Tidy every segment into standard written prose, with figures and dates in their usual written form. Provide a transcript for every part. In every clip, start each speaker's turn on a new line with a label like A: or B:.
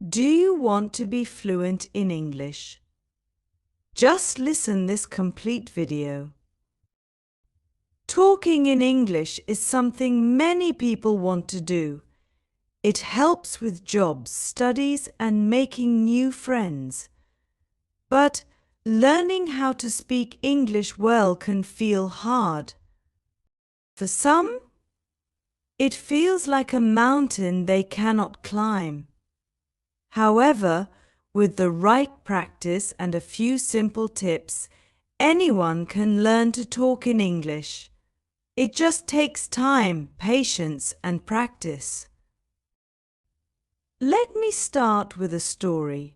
A: Do you want to be fluent in English? Just listen this complete video. Talking in English is something many people want to do. It helps with jobs, studies, and making new friends. But learning how to speak English well can feel hard. For some, it feels like a mountain they cannot climb. However, with the right practice and a few simple tips, anyone can learn to talk in English. It just takes time, patience, and practice. Let me start with a story.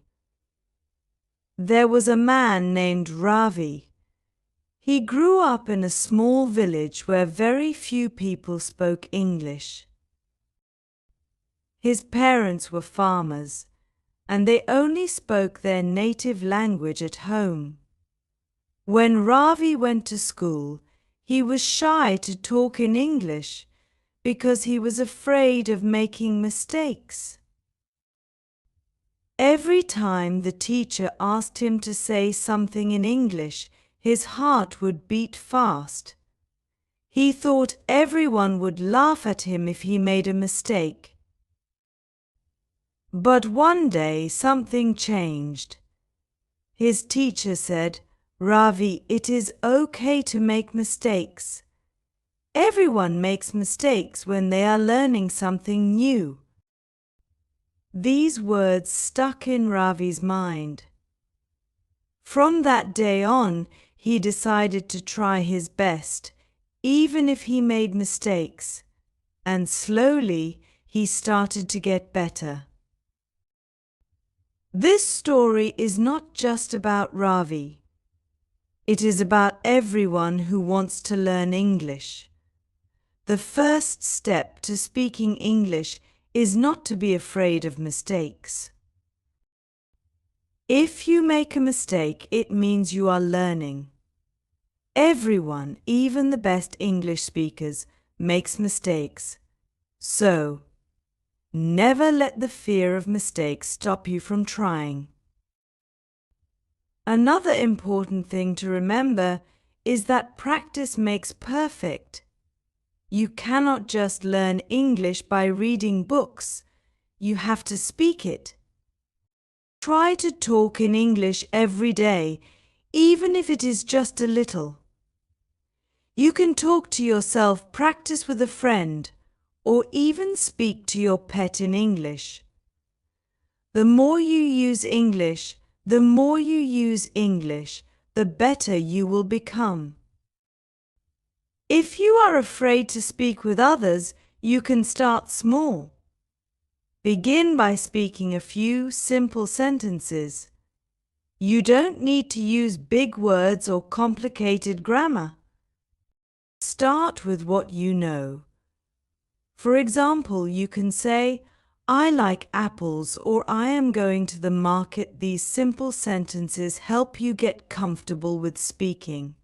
A: There was a man named Ravi. He grew up in a small village where very few people spoke English. His parents were farmers, and they only spoke their native language at home. When Ravi went to school, he was shy to talk in English because he was afraid of making mistakes. Every time the teacher asked him to say something in English, his heart would beat fast. He thought everyone would laugh at him if he made a mistake. But one day something changed. His teacher said, "Ravi, it is okay to make mistakes. Everyone makes mistakes when they are learning something new." These words stuck in Ravi's mind. From that day on, he decided to try his best, even if he made mistakes, and slowly he started to get better. This story is not just about Ravi. It is about everyone who wants to learn English. The first step to speaking English is not to be afraid of mistakes. If you make a mistake, it means you are learning. Everyone, even the best English speakers, makes mistakes. So, never let the fear of mistakes stop you from trying. Another important thing to remember is that practice makes perfect. You cannot just learn English by reading books. You have to speak it. Try to talk in English every day, even if it is just a little. You can talk to yourself, practice with a friend, or even speak to your pet in English. The more you use English, the better you will become. If you are afraid to speak with others, you can start small. Begin by speaking a few simple sentences. You don't need to use big words or complicated grammar. Start with what you know. For example, you can say, "I like apples," or "I am going to the market." These simple sentences help you get comfortable with speaking.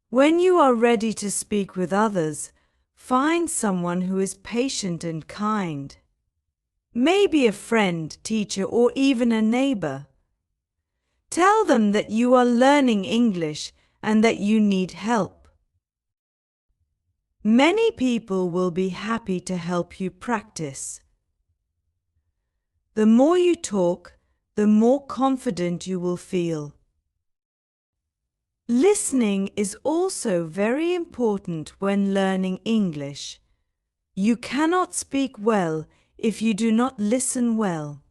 A: When you are ready to speak with others, find someone who is patient and kind. Maybe a friend, teacher, or even a neighbor. Tell them that you are learning English and that you need help. Many people will be happy to help you practice. The more you talk, the more confident you will feel. Listening is also very important when learning English. You cannot speak well if you do not listen well.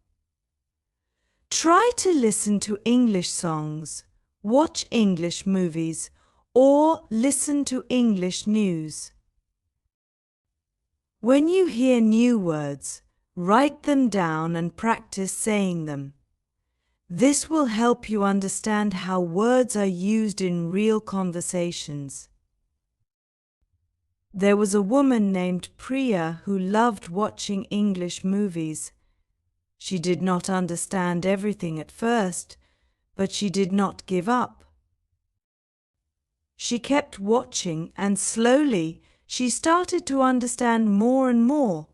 A: Try to listen to English songs, watch English movies, or listen to English news. When you hear new words, write them down and practice saying them. This will help you understand how words are used in real conversations. There was a woman named Priya who loved watching English movies. She did not understand everything at first, but she did not give up. She kept watching, and slowly she started to understand more and more.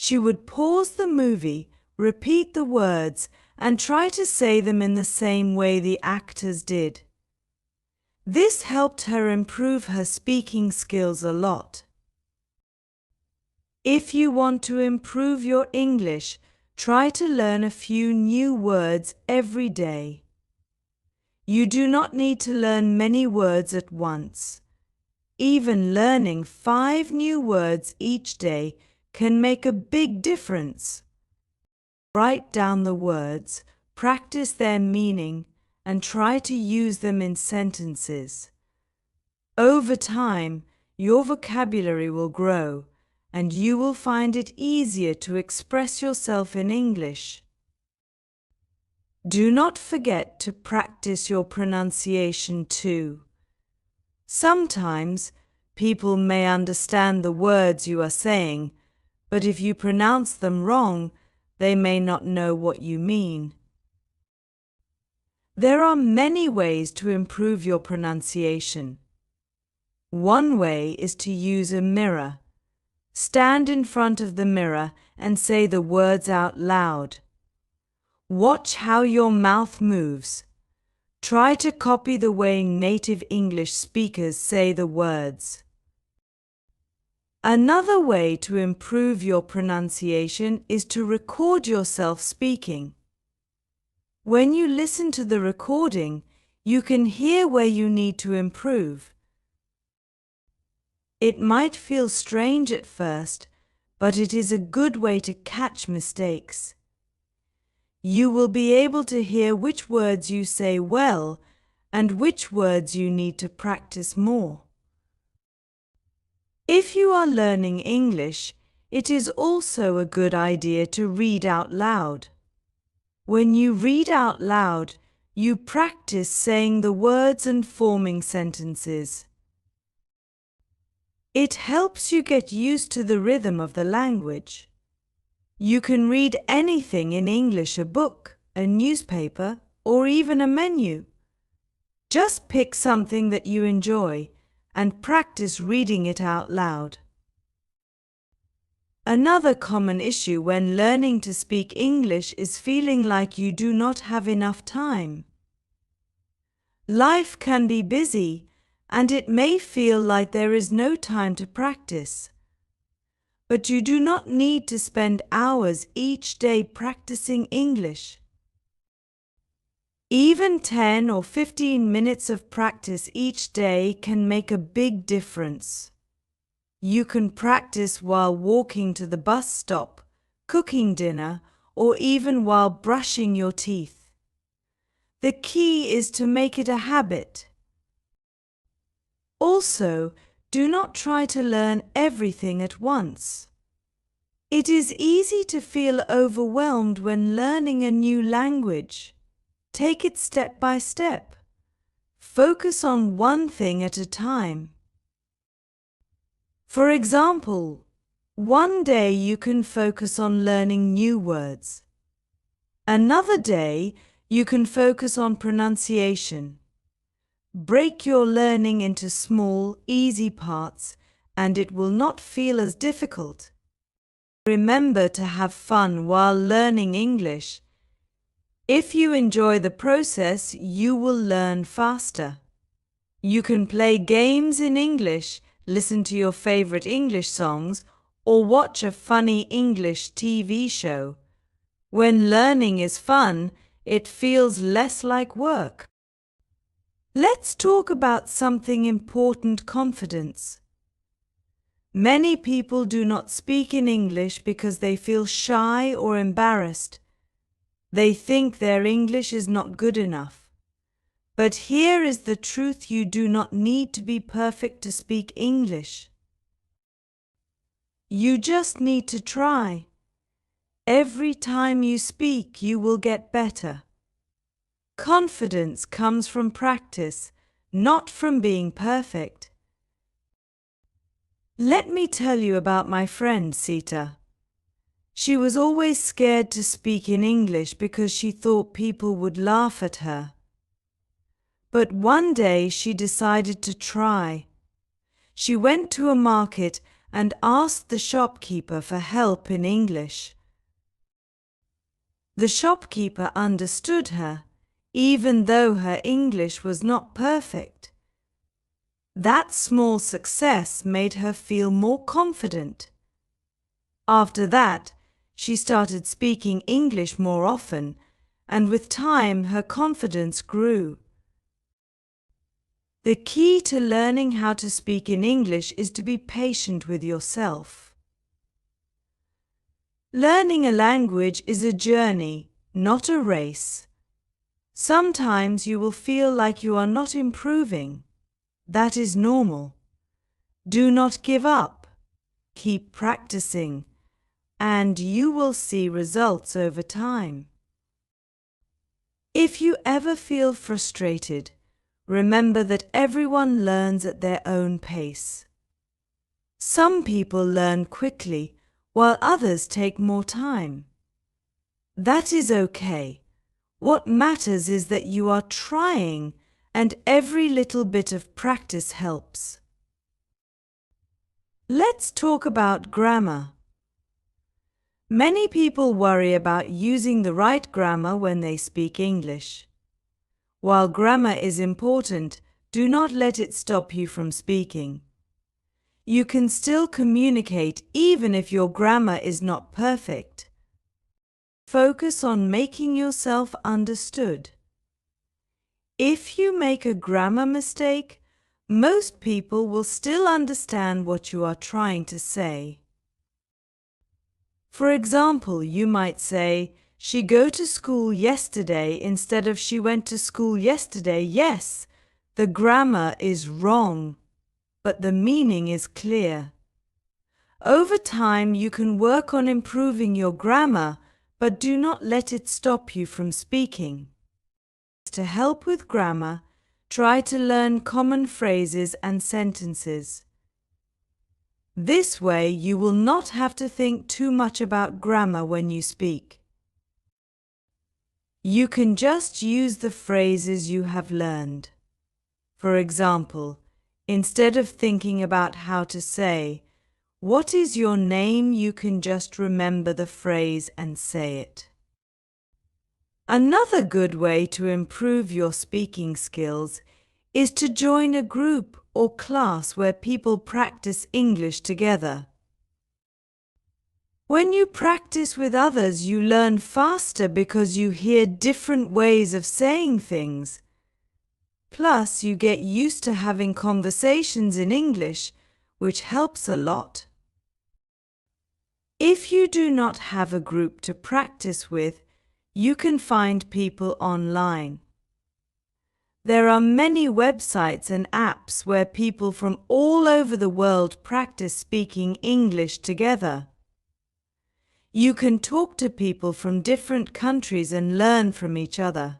A: She would pause the movie, repeat the words, and try to say them in the same way the actors did. This helped her improve her speaking skills a lot. If you want to improve your English, try to learn a few new words every day. You do not need to learn many words at once. Even learning 5 new words each day can make a big difference. Write down the words, practice their meaning, and try to use them in sentences. Over time, your vocabulary will grow, and you will find it easier to express yourself in English. Do not forget to practice your pronunciation too. Sometimes people may understand the words you are saying, but if you pronounce them wrong, they may not know what you mean. There are many ways to improve your pronunciation. One way is to use a mirror. Stand in front of the mirror and say the words out loud. Watch how your mouth moves. Try to copy the way native English speakers say the words. Another way to improve your pronunciation is to record yourself speaking. When you listen to the recording, you can hear where you need to improve. It might feel strange at first, but it is a good way to catch mistakes. You will be able to hear which words you say well and which words you need to practice more. If you are learning English, it is also a good idea to read out loud. When you read out loud, you practice saying the words and forming sentences. It helps you get used to the rhythm of the language. You can read anything in English: a book, a newspaper, or even a menu. Just pick something that you enjoy and practice reading it out loud. Another common issue when learning to speak English is feeling like you do not have enough time. Life can be busy, and it may feel like there is no time to practice. But you do not need to spend hours each day practicing English. Even 10 or 15 minutes of practice each day can make a big difference. You can practice while walking to the bus stop, cooking dinner, or even while brushing your teeth. The key is to make it a habit. Also, do not try to learn everything at once. It is easy to feel overwhelmed when learning a new language. Take it step by step. Focus on one thing at a time. For example, one day you can focus on learning new words. Another day you can focus on pronunciation. Break your learning into small, easy parts, and it will not feel as difficult. Remember to have fun while learning English. If you enjoy the process, you will learn faster. You can play games in English, listen to your favorite English songs, or watch a funny English TV show. When learning is fun, it feels less like work. Let's talk about something important: confidence. Many people do not speak in English because they feel shy or embarrassed. They think their English is not good enough. But here is the truth: you do not need to be perfect to speak English. You just need to try. Every time you speak, you will get better. Confidence comes from practice, not from being perfect. Let me tell you about my friend Sita. She was always scared to speak in English because she thought people would laugh at her. But one day she decided to try. She went to a market and asked the shopkeeper for help in English. The shopkeeper understood her, even though her English was not perfect. That small success made her feel more confident. After that, she started speaking English more often, and with time her confidence grew. The key to learning how to speak in English is to be patient with yourself. Learning a language is a journey, not a race. Sometimes you will feel like you are not improving. That is normal. Do not give up. Keep practicing, and you will see results over time. If you ever feel frustrated, remember that everyone learns at their own pace. Some people learn quickly, while others take more time. That is okay. What matters is that you are trying, and every little bit of practice helps. Let's talk about grammar. Many people worry about using the right grammar when they speak English. While grammar is important, do not let it stop you from speaking. You can still communicate even if your grammar is not perfect. Focus on making yourself understood. If you make a grammar mistake, most people will still understand what you are trying to say. For example, you might say, "She go to school yesterday" instead of "She went to school yesterday." Yes, the grammar is wrong, but the meaning is clear. Over time, you can work on improving your grammar, but do not let it stop you from speaking. To help with grammar, try to learn common phrases and sentences. This way, you will not have to think too much about grammar when you speak. You can just use the phrases you have learned. For example, instead of thinking about how to say, "What is your name?" you can just remember the phrase and say it. Another good way to improve your speaking skills is to join a group or class where people practice English together. When you practice with others, you learn faster because you hear different ways of saying things. Plus, you get used to having conversations in English, which helps a lot. If you do not have a group to practice with, you can find people online. There are many websites and apps where people from all over the world practice speaking English together. You can talk to people from different countries and learn from each other.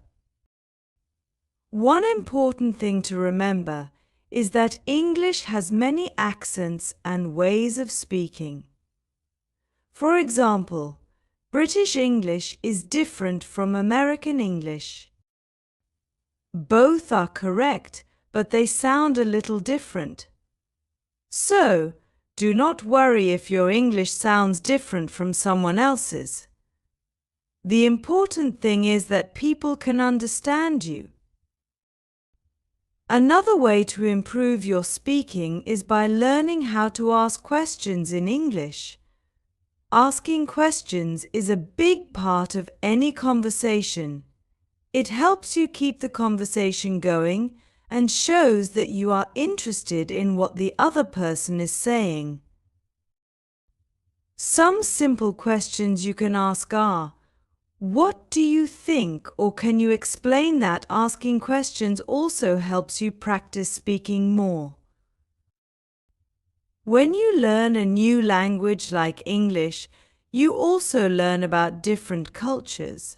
A: One important thing to remember is that English has many accents and ways of speaking. For example, British English is different from American English. Both are correct, but they sound a little different. So, do not worry if your English sounds different from someone else's. The important thing is that people can understand you. Another way to improve your speaking is by learning how to ask questions in English. Asking questions is a big part of any conversation. It helps you keep the conversation going and shows that you are interested in what the other person is saying. Some simple questions you can ask are, "What do you think?" or "Can you explain that?" Asking questions also helps you practice speaking more. When you learn a new language like English, you also learn about different cultures.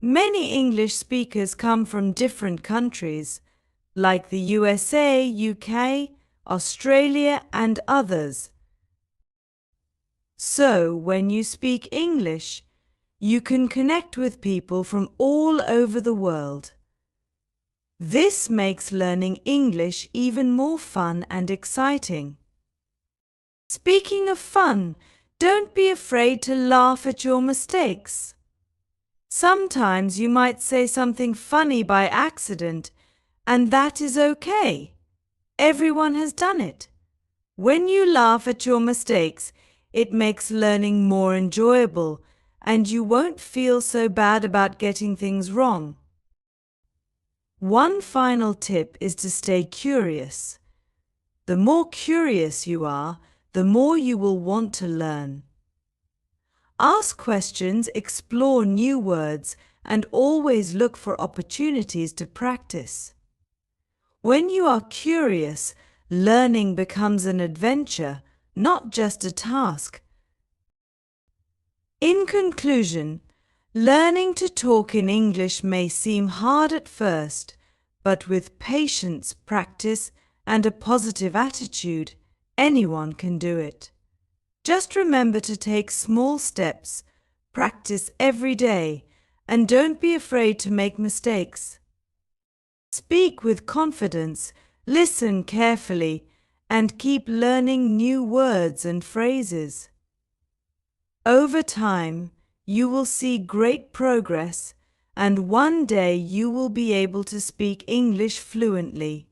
A: Many English speakers come from different countries, like the USA, UK, Australia, and others. So, when you speak English, you can connect with people from all over the world. This makes learning English even more fun and exciting. Speaking of fun, don't be afraid to laugh at your mistakes. Sometimes you might say something funny by accident, and that is okay. Everyone has done it. When you laugh at your mistakes, it makes learning more enjoyable, and you won't feel so bad about getting things wrong. One final tip is to stay curious. The more curious you are, the more you will want to learn. Ask questions, explore new words, and always look for opportunities to practice. When you are curious, learning becomes an adventure, not just a task. In conclusion, learning to talk in English may seem hard at first, but with patience, practice, and a positive attitude, anyone can do it. Just remember to take small steps, practice every day, and don't be afraid to make mistakes. Speak with confidence, listen carefully, and keep learning new words and phrases. Over time, you will see great progress, and one day you will be able to speak English fluently.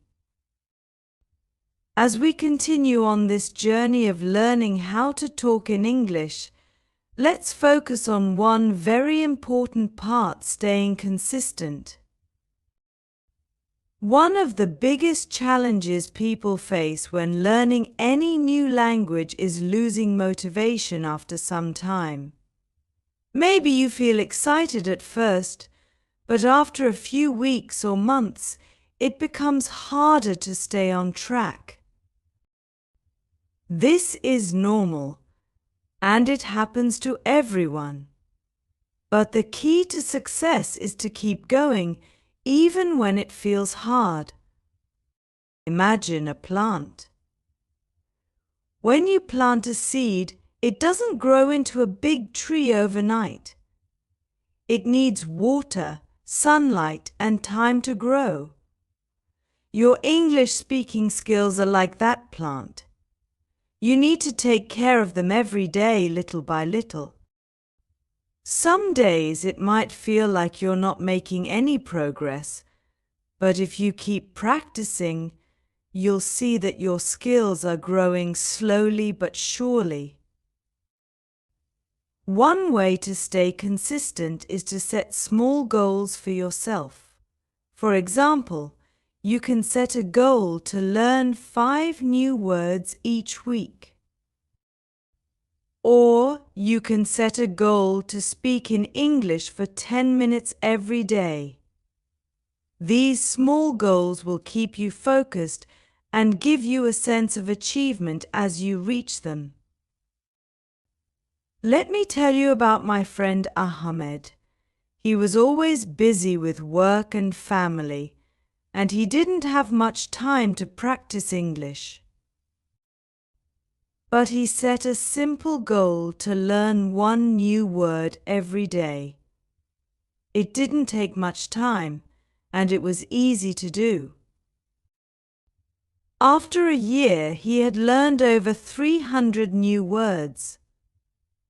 A: As we continue on this journey of learning how to talk in English, let's focus on one very important part: staying consistent. One of the biggest challenges people face when learning any new language is losing motivation after some time. Maybe you feel excited at first, but after a few weeks or months, it becomes harder to stay on track. This is normal, and it happens to everyone. But the key to success is to keep going even when it feels hard. Imagine a plant. When you plant a seed, it doesn't grow into a big tree overnight. It needs water, sunlight, and time to grow. Your English speaking skills are like that plant. You need to take care of them every day, little by little. Some days it might feel like you're not making any progress, but if you keep practicing, you'll see that your skills are growing slowly but surely. One way to stay consistent is to set small goals for yourself. For example, you can set a goal to learn 5 new words each week. Or you can set a goal to speak in English for 10 minutes every day. These small goals will keep you focused and give you a sense of achievement as you reach them. Let me tell you about my friend Ahmed. He was always busy with work and family, and he didn't have much time to practice English. But he set a simple goal to learn 1 new word every day. It didn't take much time, and it was easy to do. After a year, he had learned over 300 new words.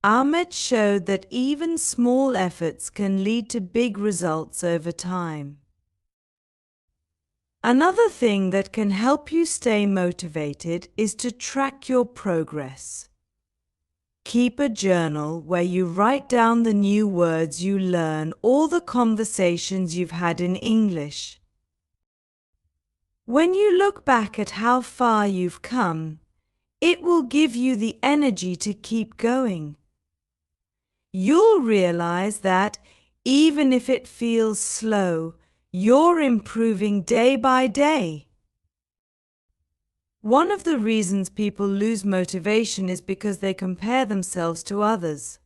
A: Ahmed showed that even small efforts can lead to big results over time. Another thing that can help you stay motivated is to track your progress. Keep a journal where you write down the new words you learn or the conversations you've had in English. When you look back at how far you've come, it will give you the energy to keep going. You'll realize that even if it feels slow, you're improving day by day. One of the reasons people lose motivation is because they compare themselves to others.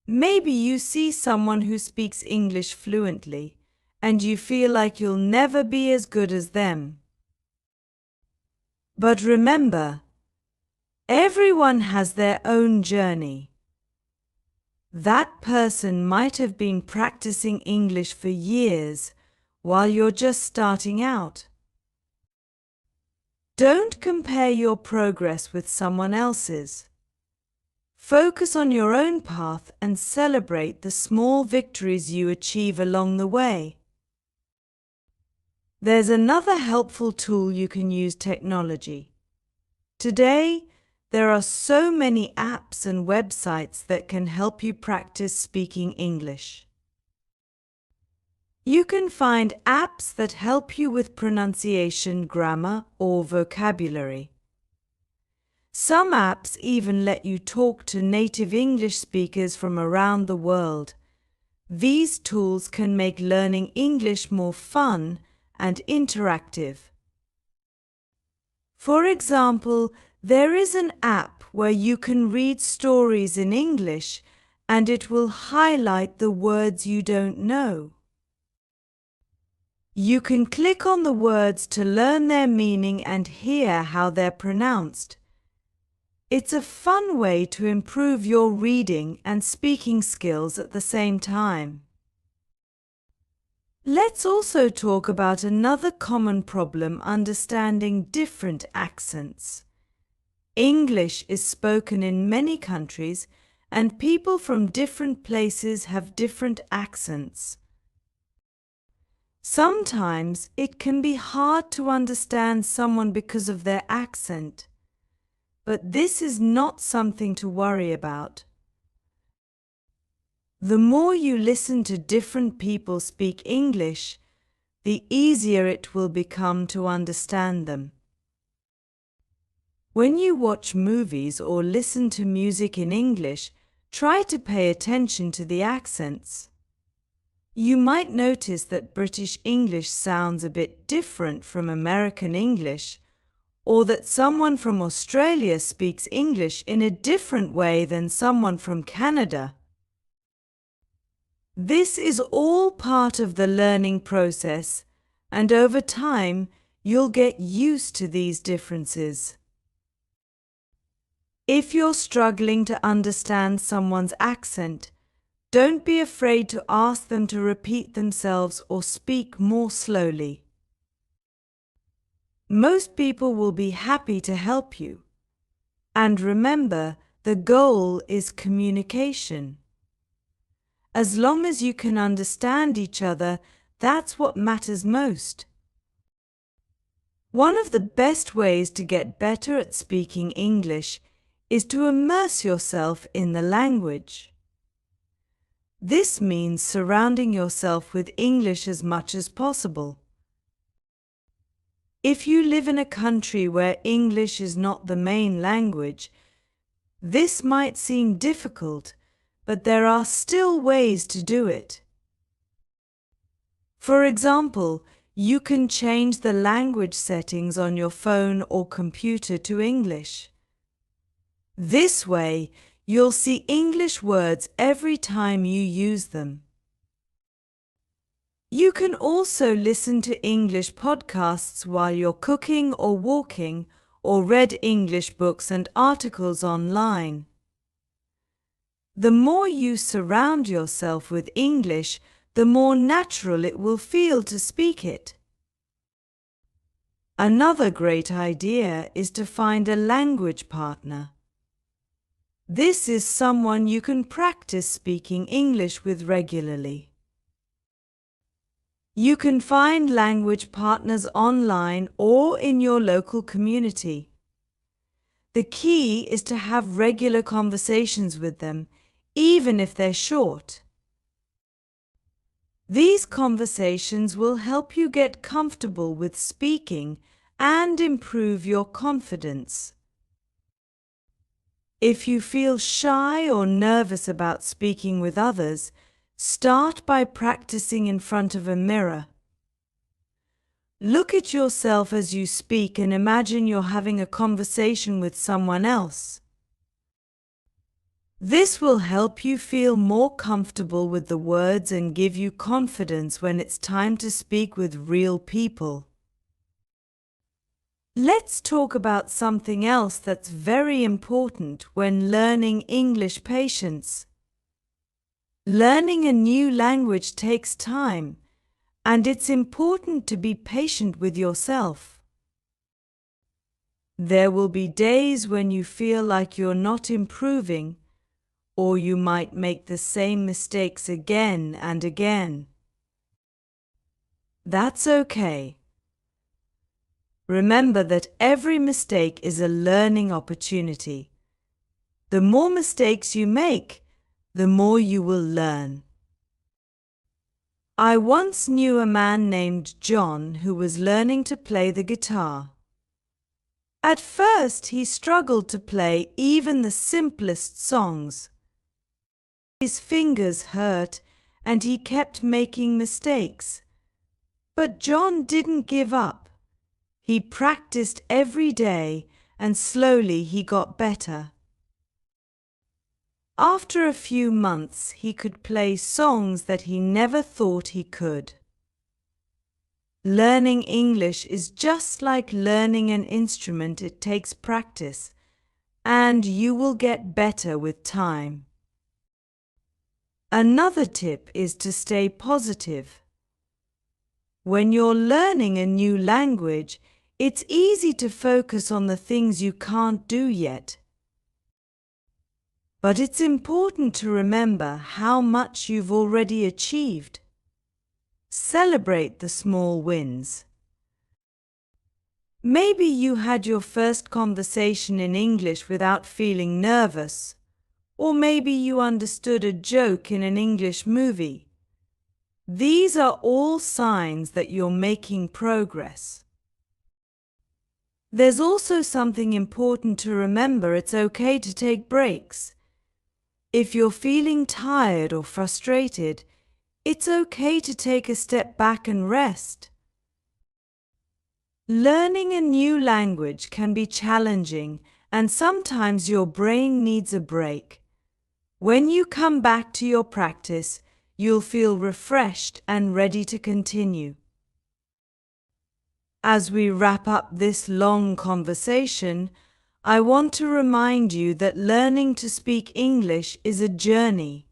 A: Maybe you see someone who speaks English fluently, and you feel like you'll never be as good as them. But remember, everyone has their own journey. That person might have been practicing English for years, while you're just starting out. Don't compare your progress with someone else's. Focus on your own path and celebrate the small victories you achieve along the way. There's another helpful tool you can use: technology. Today, there are so many apps and websites that can help you practice speaking English. You can find apps that help you with pronunciation, grammar, or vocabulary. Some apps even let you talk to native English speakers from around the world. These tools can make learning English more fun and interactive. For example, there is an app where you can read stories in English and it will highlight the words you don't know. You can click on the words to learn their meaning and hear how they're pronounced. It's a fun way to improve your reading and speaking skills at the same time. Let's also talk about another common problem: understanding different accents. English is spoken in many countries, and people from different places have different accents. Sometimes it can be hard to understand someone because of their accent, but this is not something to worry about. The more you listen to different people speak English, the easier it will become to understand them. When you watch movies or listen to music in English, try to pay attention to the accents. You might notice that British English sounds a bit different from American English, or that someone from Australia speaks English in a different way than someone from Canada. This is all part of the learning process, and over time, you'll get used to these differences. If you're struggling to understand someone's accent, don't be afraid to ask them to repeat themselves or speak more slowly. Most people will be happy to help you. And remember, the goal is communication. As long as you can understand each other, that's what matters most. One of the best ways to get better at speaking English is to immerse yourself in the language. This means surrounding yourself with English as much as possible. If you live in a country where English is not the main language, this might seem difficult, but there are still ways to do it. For example, you can change the language settings on your phone or computer to English. This way, you'll see English words every time you use them. You can also listen to English podcasts while you're cooking or walking, or read English books and articles online. The more you surround yourself with English, the more natural it will feel to speak it. Another great idea is to find a language partner. This is someone you can practice speaking English with regularly. You can find language partners online or in your local community. The key is to have regular conversations with them, even if they're short. These conversations will help you get comfortable with speaking and improve your confidence. If you feel shy or nervous about speaking with others, start by practicing in front of a mirror. Look at yourself as you speak and imagine you're having a conversation with someone else. This will help you feel more comfortable with the words and give you confidence when it's time to speak with real people. Let's talk about something else that's very important when learning English: patience. Learning a new language takes time, and it's important to be patient with yourself. There will be days when you feel like you're not improving, or you might make the same mistakes again and again. That's okay. Remember that every mistake is a learning opportunity. The more mistakes you make, the more you will learn. I once knew a man named John who was learning to play the guitar. At first, he struggled to play even the simplest songs. His fingers hurt and he kept making mistakes. But John didn't give up. He practiced every day and slowly he got better. After a few months, he could play songs that he never thought he could. Learning English is just like learning an instrument. It takes practice, and you will get better with time. Another tip is to stay positive. When you're learning a new language, it's easy to focus on the things you can't do yet. But it's important to remember how much you've already achieved. Celebrate the small wins. Maybe you had your first conversation in English without feeling nervous, or maybe you understood a joke in an English movie. These are all signs that you're making progress. There's also something important to remember. It's okay to take breaks. If you're feeling tired or frustrated, it's okay to take a step back and rest. Learning a new language can be challenging, and sometimes your brain needs a break. When you come back to your practice, you'll feel refreshed and ready to continue. As we wrap up this long conversation, I want to remind you that learning to speak English is a journey.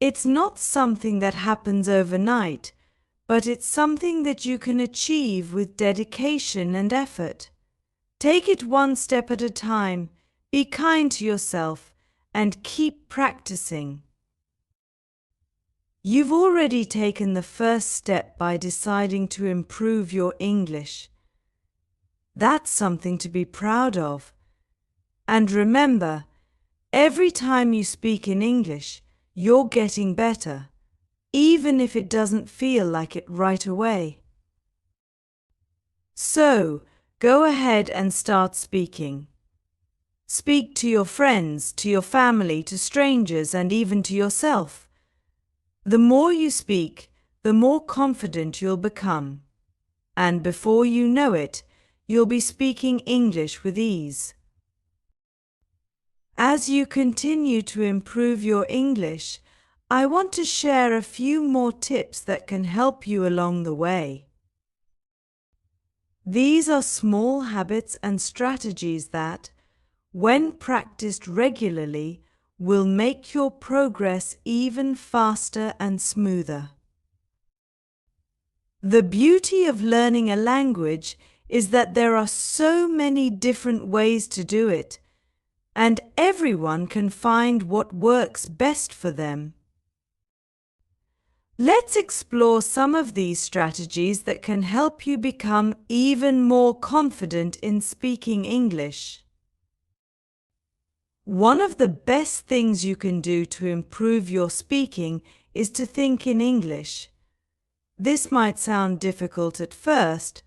A: It's not something that happens overnight, but it's something that you can achieve with dedication and effort. Take it one step at a time, be kind to yourself, and keep practicing. You've already taken the first step by deciding to improve your English. That's something to be proud of. And remember, every time you speak in English, you're getting better, even if it doesn't feel like it right away. So, go ahead and start speaking. Speak to your friends, to your family, to strangers, and even to yourself. The more you speak, the more confident you'll become. And before you know it, you'll be speaking English with ease. As you continue to improve your English, I want to share a few more tips that can help you along the way. These are small habits and strategies that, when practiced regularly, will make your progress even faster and smoother. The beauty of learning a language is that there are so many different ways to do it, and everyone can find what works best for them. Let's explore some of these strategies that can help you become even more confident in speaking English. One of the best things you can do to improve your speaking is to think in English. This might sound difficult at first,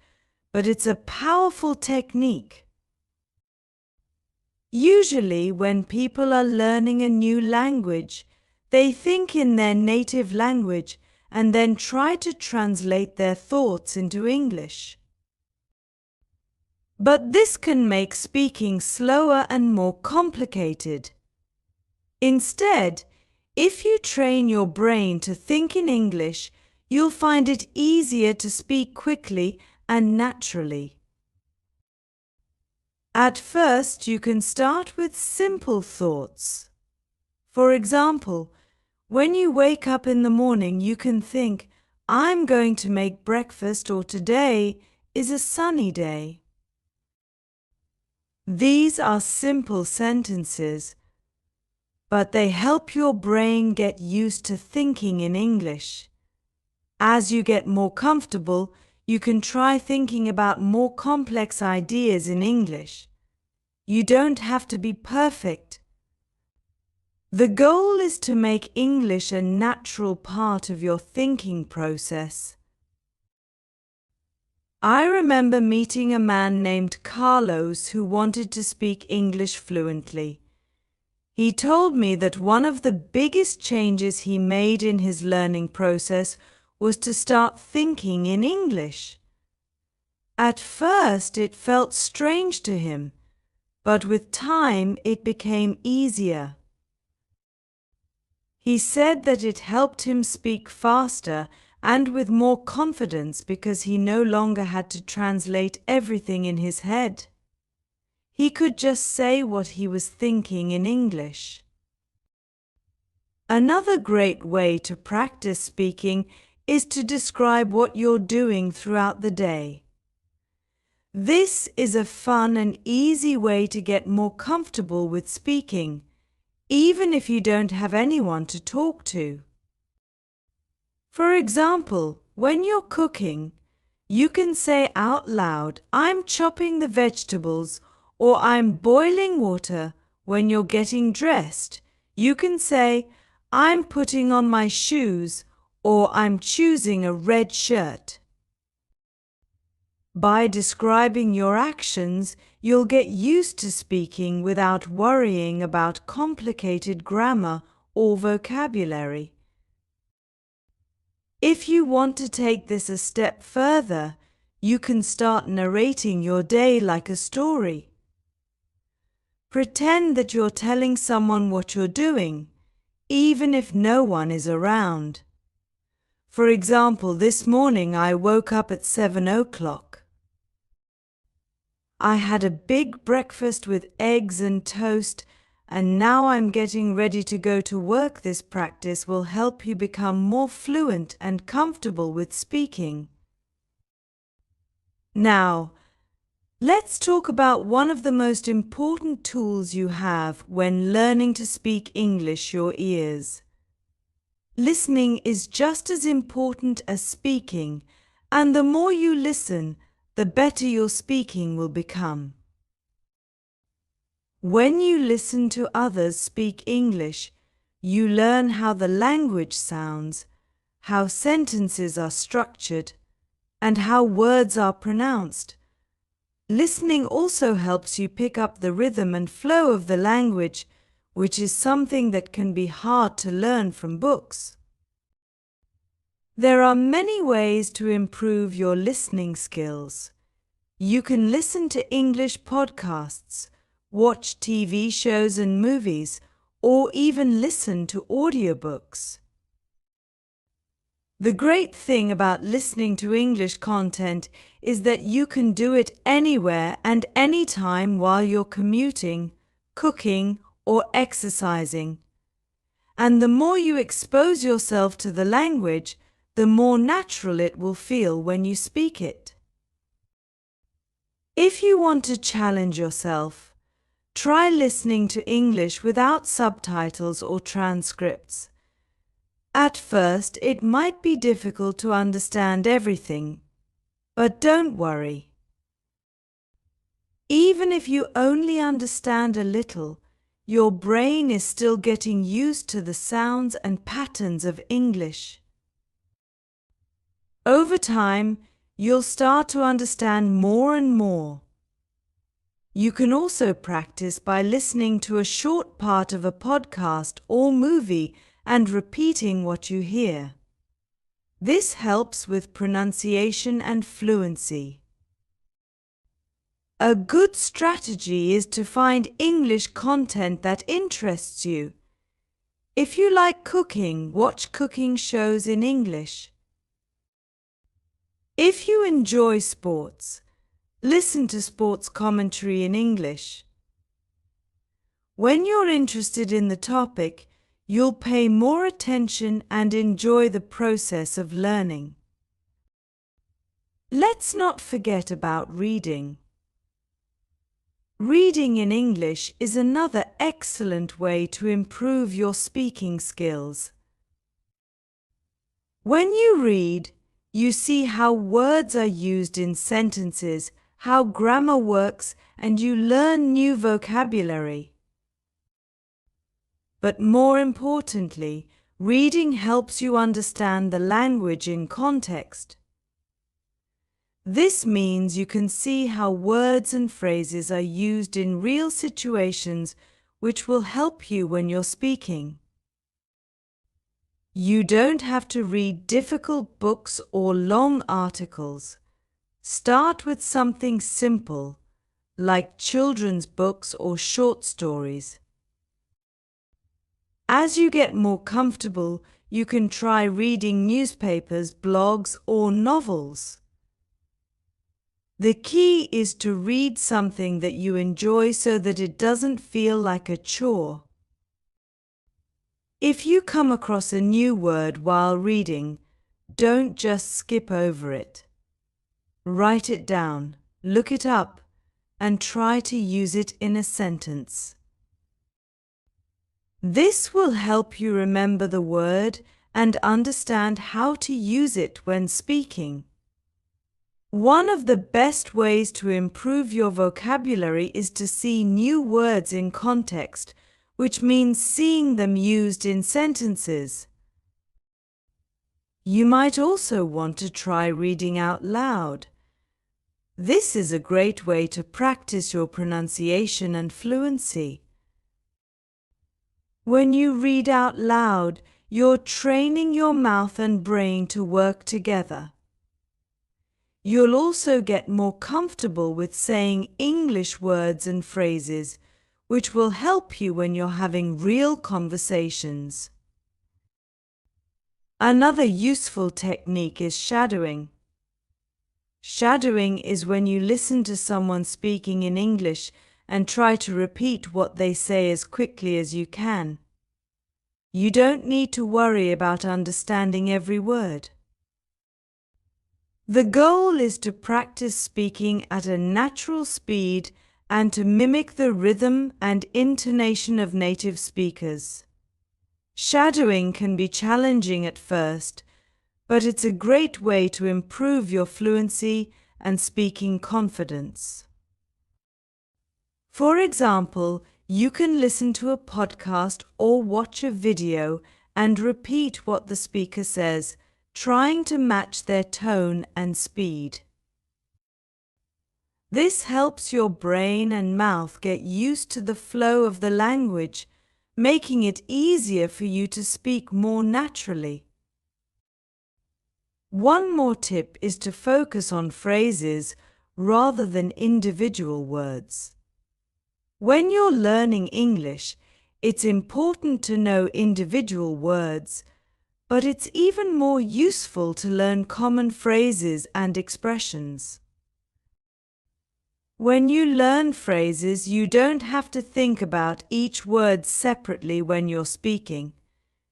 A: but it's a powerful technique. Usually, when people are learning a new language, they think in their native language and then try to translate their thoughts into English. But this can make speaking slower and more complicated. Instead, if you train your brain to think in English, you'll find it easier to speak quickly and naturally. At first, you can start with simple thoughts. For example, when you wake up in the morning, you can think, "I'm going to make breakfast," or "Today is a sunny day." These are simple sentences, but they help your brain get used to thinking in English. As you get more comfortable, you can try thinking about more complex ideas in English. You don't have to be perfect. The goal is to make English a natural part of your thinking process. I remember meeting a man named Carlos who wanted to speak English fluently. He told me that one of the biggest changes he made in his learning process was to start thinking in English. At first it felt strange to him, but with time it became easier. He said that it helped him speak faster and with more confidence because he no longer had to translate everything in his head. He could just say what he was thinking in English. Another great way to practice speaking is to describe what you're doing throughout the day. This is a fun and easy way to get more comfortable with speaking, even if you don't have anyone to talk to. For example, when you're cooking, you can say out loud, "I'm chopping the vegetables," or "I'm boiling water." When you're getting dressed, you can say, "I'm putting on my shoes," or "I'm choosing a red shirt." By describing your actions, you'll get used to speaking without worrying about complicated grammar or vocabulary. If you want to take this a step further, you can start narrating your day like a story. Pretend that you're telling someone what you're doing, even if no one is around. For example, this morning I woke up at 7 o'clock. I had a big breakfast with eggs and toast, and now I'm getting ready to go to work. This practice will help you become more fluent and comfortable with speaking. Now, let's talk about one of the most important tools you have when learning to speak English: your ears. Listening is just as important as speaking, and the more you listen, the better your speaking will become. When you listen to others speak English, you learn how the language sounds, how sentences are structured, and how words are pronounced. Listening also helps you pick up the rhythm and flow of the language, which is something that can be hard to learn from books. There are many ways to improve your listening skills. You can listen to English podcasts, watch TV shows and movies, or even listen to audiobooks. The great thing about listening to English content is that you can do it anywhere and anytime while you're commuting, cooking, or exercising. And the more you expose yourself to the language, the more natural it will feel when you speak it. If you want to challenge yourself, try listening to English without subtitles or transcripts. At first, it might be difficult to understand everything, but don't worry. Even if you only understand a little, your brain is still getting used to the sounds and patterns of English. Over time, you'll start to understand more and more. You can also practice by listening to a short part of a podcast or movie and repeating what you hear. This helps with pronunciation and fluency. A good strategy is to find English content that interests you. If you like cooking, watch cooking shows in English. If you enjoy sports, listen to sports commentary in English. When you're interested in the topic, you'll pay more attention and enjoy the process of learning. Let's not forget about reading. Reading in English is another excellent way to improve your speaking skills. When you read, you see how words are used in sentences, how grammar works, and you learn new vocabulary. But more importantly, reading helps you understand the language in context. This means you can see how words and phrases are used in real situations, which will help you when you're speaking. You don't have to read difficult books or long articles. Start with something simple, like children's books or short stories. As you get more comfortable, you can try reading newspapers, blogs, or novels. The key is to read something that you enjoy so that it doesn't feel like a chore. If you come across a new word while reading, don't just skip over it. Write it down, look it up, and try to use it in a sentence. This will help you remember the word and understand how to use it when speaking. One of the best ways to improve your vocabulary is to see new words in context, which means seeing them used in sentences. You might also want to try reading out loud. This is a great way to practice your pronunciation and fluency. When you read out loud, you're training your mouth and brain to work together. You'll also get more comfortable with saying English words and phrases, which will help you when you're having real conversations. Another useful technique is shadowing. Shadowing is when you listen to someone speaking in English and try to repeat what they say as quickly as you can. You don't need to worry about understanding every word. The goal is to practice speaking at a natural speed and to mimic the rhythm and intonation of native speakers. Shadowing can be challenging at first, but it's a great way to improve your fluency and speaking confidence. For example, you can listen to a podcast or watch a video and repeat what the speaker says, trying to match their tone and speed. This helps your brain and mouth get used to the flow of the language, making it easier for you to speak more naturally. One more tip is to focus on phrases rather than individual words. When you're learning English, it's important to know individual words, but it's even more useful to learn common phrases and expressions. When you learn phrases, you don't have to think about each word separately when you're speaking.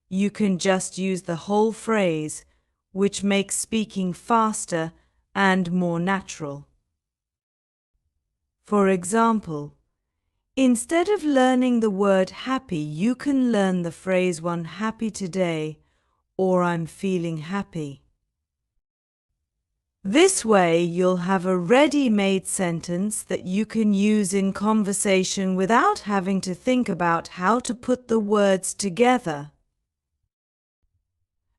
A: You can just use the whole phrase, which makes speaking faster and more natural. For example, instead of learning the word happy, you can learn the phrase "I'm happy today" or "I'm feeling happy." This way, you'll have a ready-made sentence that you can use in conversation without having to think about how to put the words together.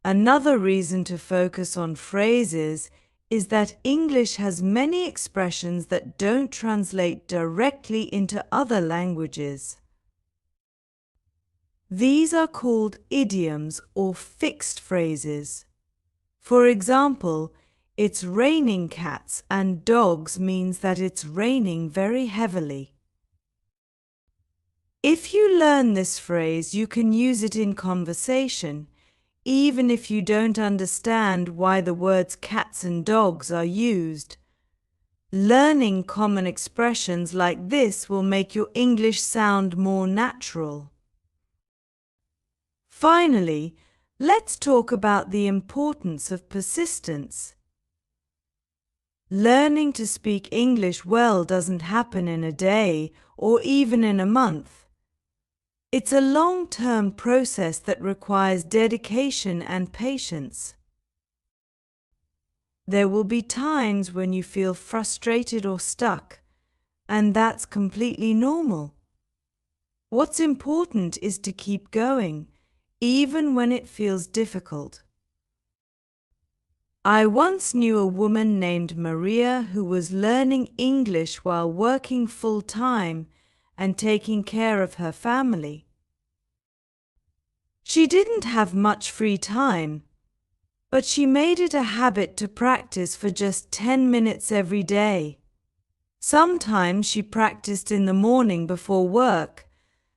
A: Another reason to focus on phrases is that English has many expressions that don't translate directly into other languages. These are called idioms or fixed phrases. For example, "It's raining cats and dogs" means that it's raining very heavily. If you learn this phrase, you can use it in conversation, even if you don't understand why the words cats and dogs are used. Learning common expressions like this will make your English sound more natural. Finally, let's talk about the importance of persistence. Learning to speak English well doesn't happen in a day or even in a month. It's a long-term process that requires dedication and patience. There will be times when you feel frustrated or stuck, and that's completely normal. What's important is to keep going, even when it feels difficult. I once knew a woman named Maria who was learning English while working full-time and taking care of her family. She didn't have much free time, but she made it a habit to practice for just 10 minutes every day. Sometimes she practiced in the morning before work,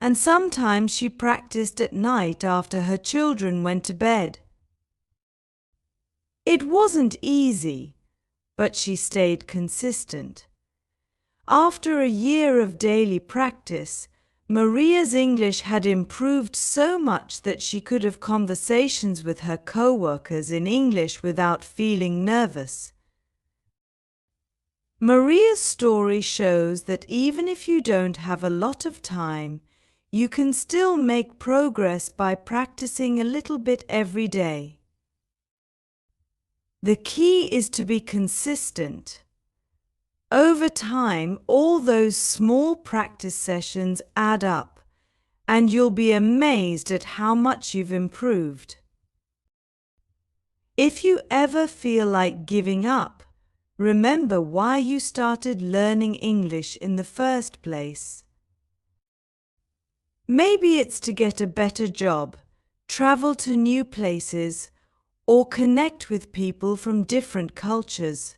A: and sometimes she practiced at night after her children went to bed. It wasn't easy, but she stayed consistent. After a year of daily practice, Maria's English had improved so much that she could have conversations with her co-workers in English without feeling nervous. Maria's story shows that even if you don't have a lot of time, you can still make progress by practicing a little bit every day. The key is to be consistent. Over time, all those small practice sessions add up, and you'll be amazed at how much you've improved. If you ever feel like giving up, remember why you started learning English in the first place. Maybe it's to get a better job, travel to new places, or connect with people from different cultures.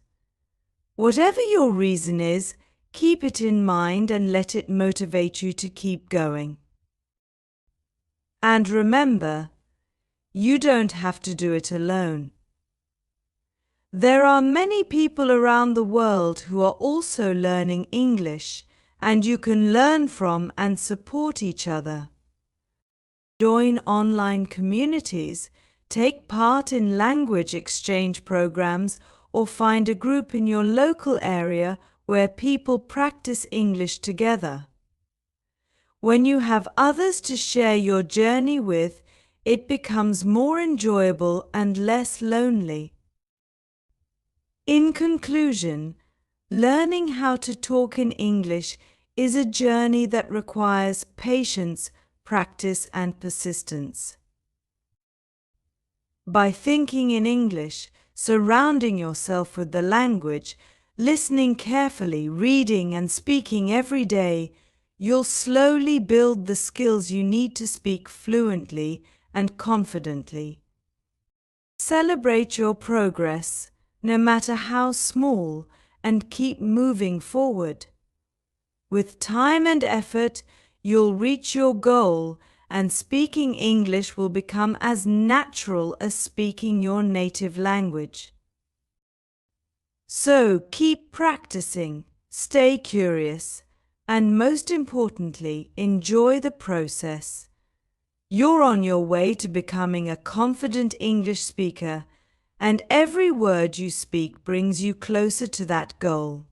A: Whatever your reason is, keep it in mind and let it motivate you to keep going. And remember, you don't have to do it alone. There are many people around the world who are also learning English, and you can learn from and support each other. Join online communities, take part in language exchange programs, or find a group in your local area where people practice English together. When you have others to share your journey with, it becomes more enjoyable and less lonely. In conclusion, learning how to talk in English is a journey that requires patience, practice, and persistence. By thinking in English, surrounding yourself with the language, listening carefully, reading and speaking every day, you'll slowly build the skills you need to speak fluently and confidently. Celebrate your progress, no matter how small, and keep moving forward. With time and effort, you'll reach your goal, and speaking English will become as natural as speaking your native language. So keep practicing, stay curious, and most importantly, enjoy the process. You're on your way to becoming a confident English speaker, and every word you speak brings you closer to that goal.